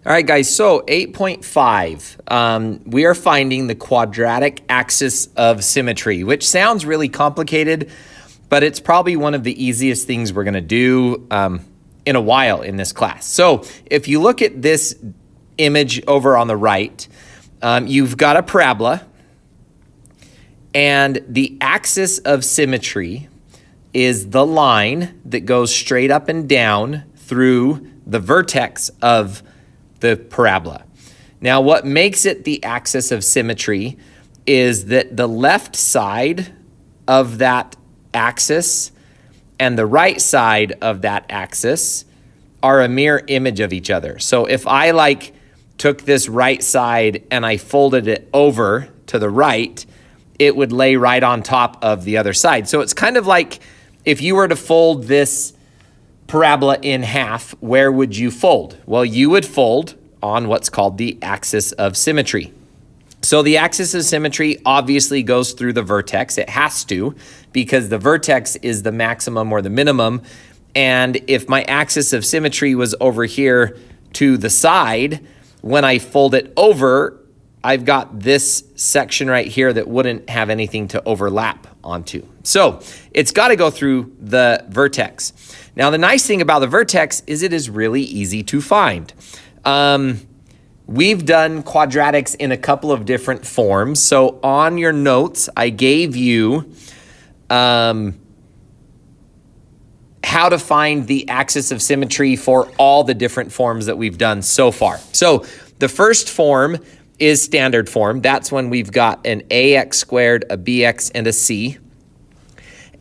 All right, guys, so 8.5, we are finding the quadratic axis of symmetry, which sounds really complicated, but it's probably one of the easiest things we're going to do in a while in this class. So if you look at this image over on the right, you've got a parabola, and the axis of symmetry is the line that goes straight up and down through the vertex of the parabola. Now, what makes it the axis of symmetry is that the left side of that axis and the right side of that axis are a mirror image of each other. So if I took this right side and I folded it over to the right, it would lay right on top of the other side. So it's kind of like if you were to fold this parabola in half, where would you fold? Well, you would fold on what's called the axis of symmetry. So the axis of symmetry obviously goes through the vertex. It has to, because the vertex is the maximum or the minimum. And if my axis of symmetry was over here to the side, when I fold it over, I've got this section right here that wouldn't have anything to overlap onto. So it's got to go through the vertex. Now, the nice thing about the vertex is it is really easy to find. We've done quadratics in a couple of different forms. So on your notes, I gave you how to find the axis of symmetry for all the different forms that we've done so far. So the first form is standard form. That's when we've got an ax squared, a bx, and a c.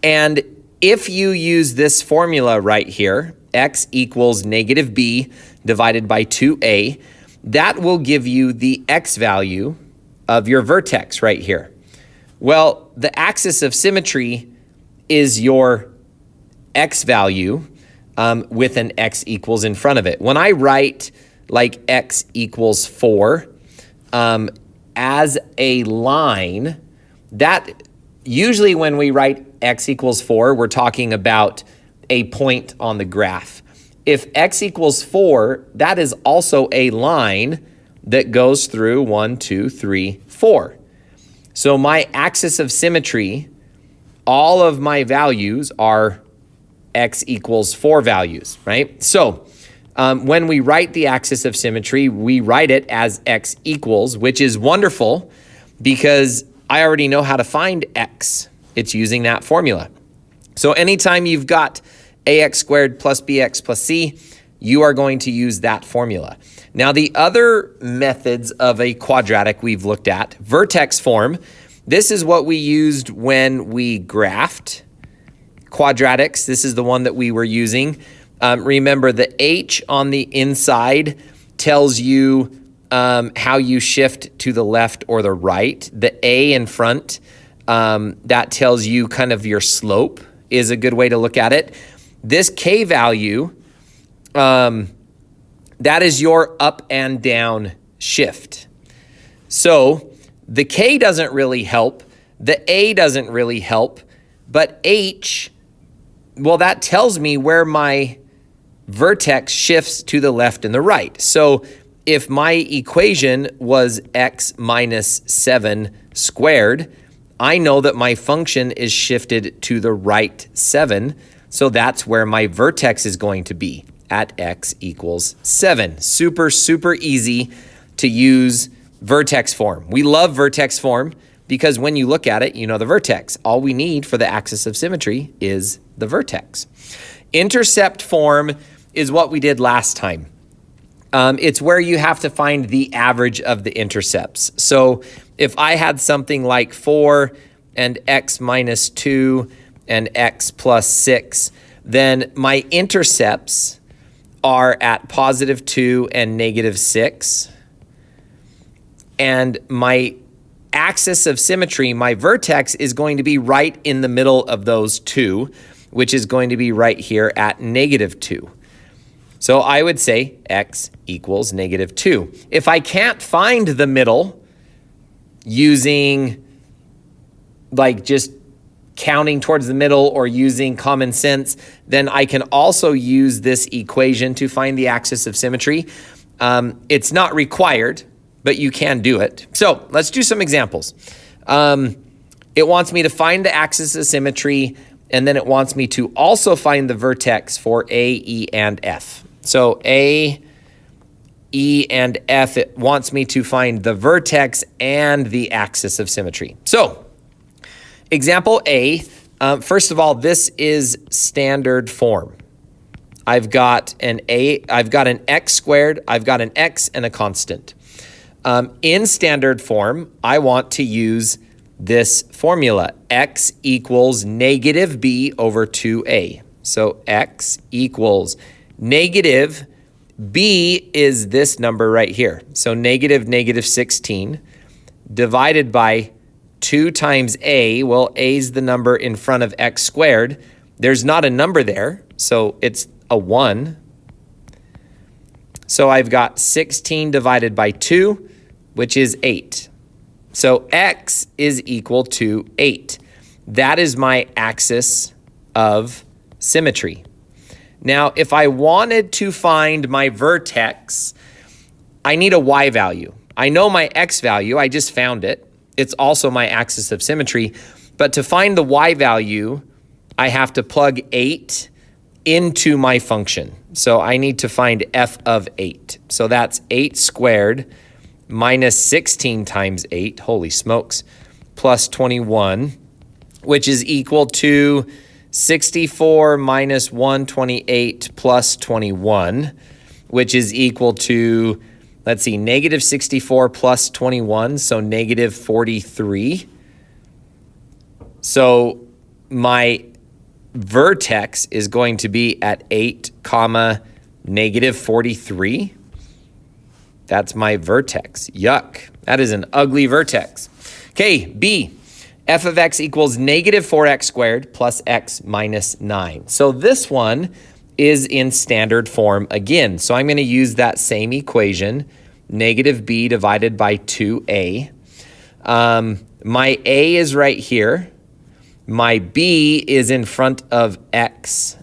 And if you use this formula right here, x equals negative b divided by 2a, that will give you the x value of your vertex right here. Well, the axis of symmetry is your x value with an x equals in front of it. When I write like x equals 4 as a line, that usually when we write x equals 4, we're talking about a point on the graph. If x equals 4, that is also a line that goes through 1, 2, 3, 4. So my axis of symmetry, all of my values are x equals 4 values, right? So when we write the axis of symmetry, we write it as x equals, which is wonderful because I already know how to find x. It's using that formula. So anytime you've got ax squared plus bx plus c, you are going to use that formula. Now, the other methods of a quadratic we've looked at, vertex form, this is what we used when we graphed quadratics. This is the one that we were using. Remember, the h on the inside tells you how you shift to the left or the right. The a in front, that tells you kind of your slope is a good way to look at it. This k value, that is your up and down shift. So the k doesn't really help. The a doesn't really help. But h, well, that tells me where my vertex shifts to the left and the right. So if my equation was x minus 7 squared, I know that my function is shifted to the right 7. So that's where my vertex is going to be, at x equals 7. Super, super easy to use vertex form. We love vertex form because when you look at it, you know the vertex. All we need for the axis of symmetry is the vertex. Intercept form is what we did last time. It's where you have to find the average of the intercepts. So if I had something like 4 and x minus 2 and x plus 6, then my intercepts are at positive 2 and negative 6. And my axis of symmetry, my vertex, is going to be right in the middle of those two, which is going to be right here at negative 2. So I would say x equals negative 2. If I can't find the middle using just counting towards the middle or using common sense, then I can also use this equation to find the axis of symmetry. It's not required, but you can do it. So let's do some examples. It wants me to find the axis of symmetry, and then it wants me to also find the vertex for A, E, and F. So A, E, and F, it wants me to find the vertex and the axis of symmetry. So example A, first of all, this is standard form. I've got an x squared, I've got an x and a constant. In standard form, I want to use this formula, x equals negative b over 2a. So x equals negative, b is this number right here. So negative 16 divided by 2 times a. Well, a is the number in front of x squared. There's not a number there, so it's a 1. So I've got 16 divided by 2, which is 8. So x is equal to 8. That is my axis of symmetry. Now, if I wanted to find my vertex, I need a y value. I know my x value, I just found it. It's also my axis of symmetry. But to find the y value, I have to plug 8 into my function. So I need to find f of 8. So that's 8 squared minus 16 times 8, holy smokes, plus 21, which is equal to 64 minus 128 plus 21, which is equal to, let's see, negative 64 plus 21, so negative 43. So my vertex is going to be at 8 comma negative 43. That's my vertex. Yuck. That is an ugly vertex. Okay, B. F of x equals negative 4x squared plus x minus 9. So this one is in standard form again. So I'm going to use that same equation, negative b divided by 2a. My a is right here. My b is in front of x,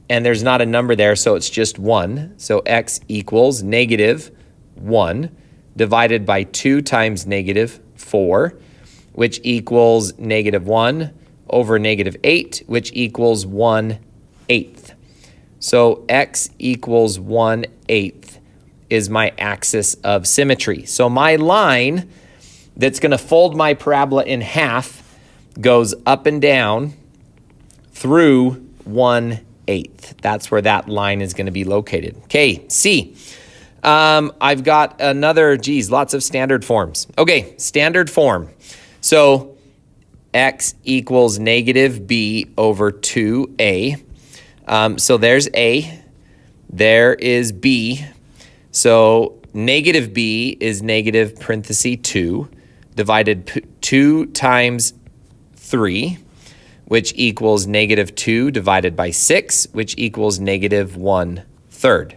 and there's not a number there, so it's just 1. So x equals negative 1 divided by 2 times negative 4, which equals negative 1 over negative 8, which equals 1/8. So x equals 1/8 is my axis of symmetry. So my line that's going to fold my parabola in half goes up and down through 1/8. That's where that line is going to be located. Okay, C. I've got another, lots of standard forms. Okay, standard form. So x equals negative b over 2a. So there's a. There is b. So negative b is negative parenthesis 2 divided 2 times 3, which equals negative 2 divided by 6, which equals negative 1/3.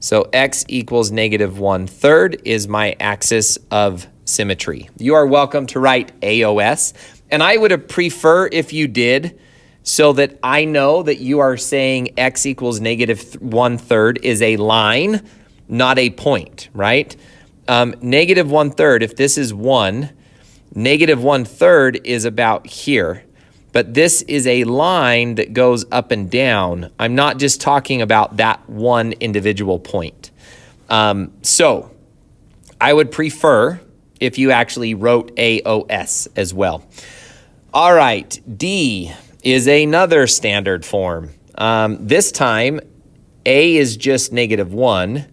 So x equals negative 1/3 is my axis of symmetry. You are welcome to write AOS, and I would prefer if you did, so that I know that you are saying x equals negative 1/3 is a line, not a point, right? Negative 1/3, if this is 1, negative 1/3 is about here. But this is a line that goes up and down. I'm not just talking about that one individual point. So I would prefer if you actually wrote AOS as well. All right, D is another standard form. This time, A is just negative 1.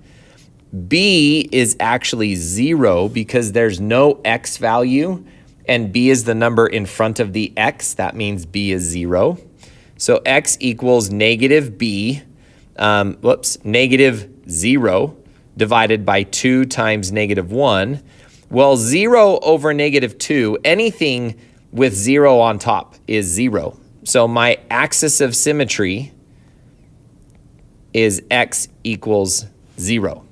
B is actually 0 because there's no x value, and b is the number in front of the x. That means b is 0. So x equals negative b, negative 0 divided by 2 times negative 1. Well, 0 over negative 2, anything with 0 on top is 0. So my axis of symmetry is x equals 0.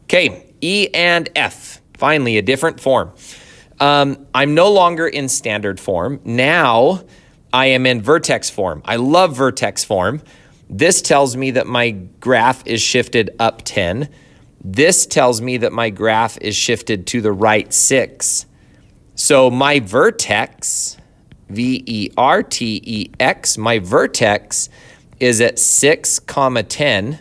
Okay, E and F, finally a different form. I'm no longer in standard form. Now I am in vertex form. I love vertex form. This tells me that my graph is shifted up 10. This tells me that my graph is shifted to the right 6. So my vertex, V-E-R-T-E-X, my vertex is at 6, 10,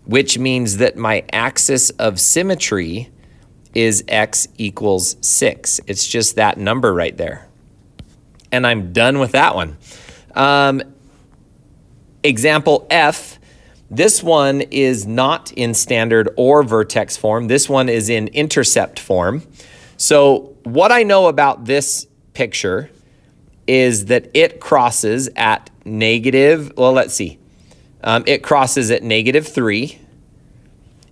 which means that my axis of symmetry is x equals 6. It's just that number right there. And I'm done with that one. Example F, this one is not in standard or vertex form. This one is in intercept form. So what I know about this picture is that it crosses at negative, well, let's see. It crosses at -3,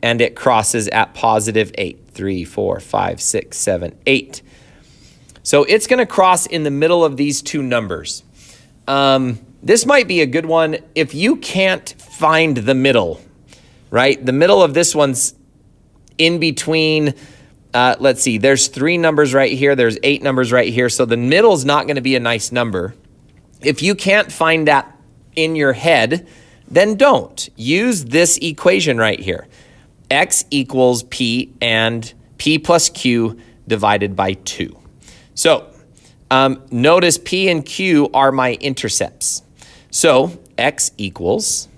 and it crosses at +8. 3, 4, 5, 6, 7, 8. So it's going to cross in the middle of these two numbers. This might be a good one if you can't find the middle, right? The middle of this one's in between, let's see, there's 3 numbers right here, there's 8 numbers right here, so the middle's not going to be a nice number. If you can't find that in your head, then don't. Use this equation right here. X equals P and P plus Q divided by 2. So notice P and Q are my intercepts. So X equals,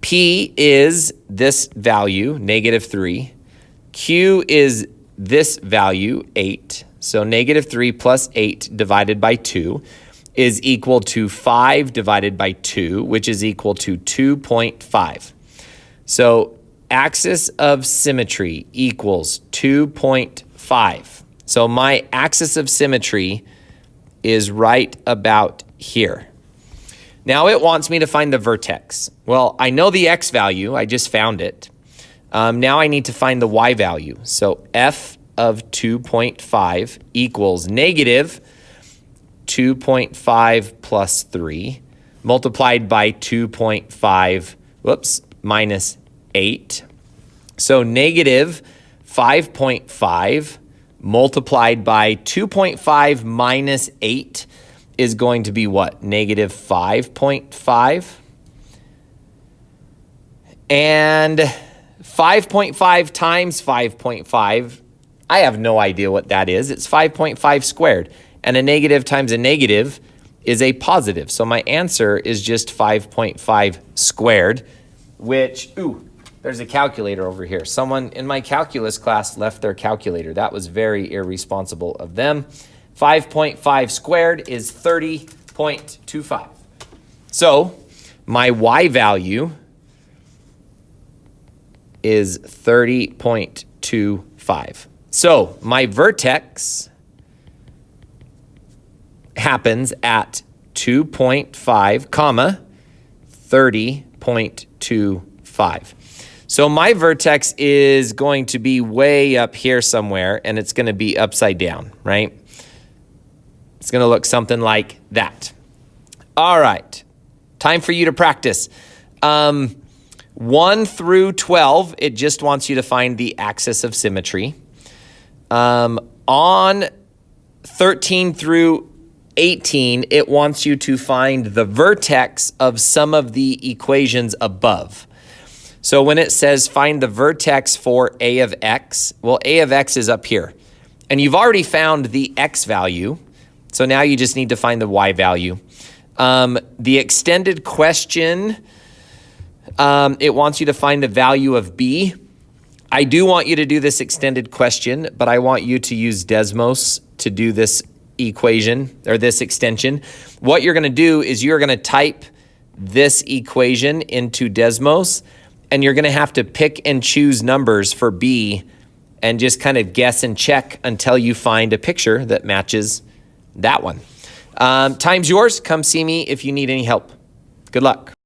P is this value, -3. Q is this value, 8. So -3 plus 8 divided by 2 is equal to 5 divided by 2, which is equal to 2.5. So axis of symmetry equals 2.5. So my axis of symmetry is right about here. Now it wants me to find the vertex. Well, I know the x value. I just found it. Now I need to find the y value. So f of 2.5 equals negative 2.5 plus 3 multiplied by 2.5, minus 8. So negative 5.5 multiplied by 2.5 minus 8 is going to be what? Negative 5.5. And 5.5 times 5.5, I have no idea what that is. It's 5.5 squared. And a negative times a negative is a positive. So my answer is just 5.5 squared, which, there's a calculator over here. Someone in my calculus class left their calculator. That was very irresponsible of them. 5.5 squared is 30.25. So my y value is 30.25. So my vertex happens at 2.5, 30.25. So my vertex is going to be way up here somewhere, and it's going to be upside down, right? It's going to look something like that. All right, time for you to practice. 1 through 12, it just wants you to find the axis of symmetry. On 13 through 18, it wants you to find the vertex of some of the equations above. So when it says find the vertex for a of x, well, a of x is up here. And you've already found the x value, so now you just need to find the y value. The extended question, it wants you to find the value of b. I do want you to do this extended question, but I want you to use Desmos to do this equation or this extension. What you're going to do is you're going to type this equation into Desmos, and you're going to have to pick and choose numbers for b and just kind of guess and check until you find a picture that matches that one. Time's yours. Come see me if you need any help. Good luck.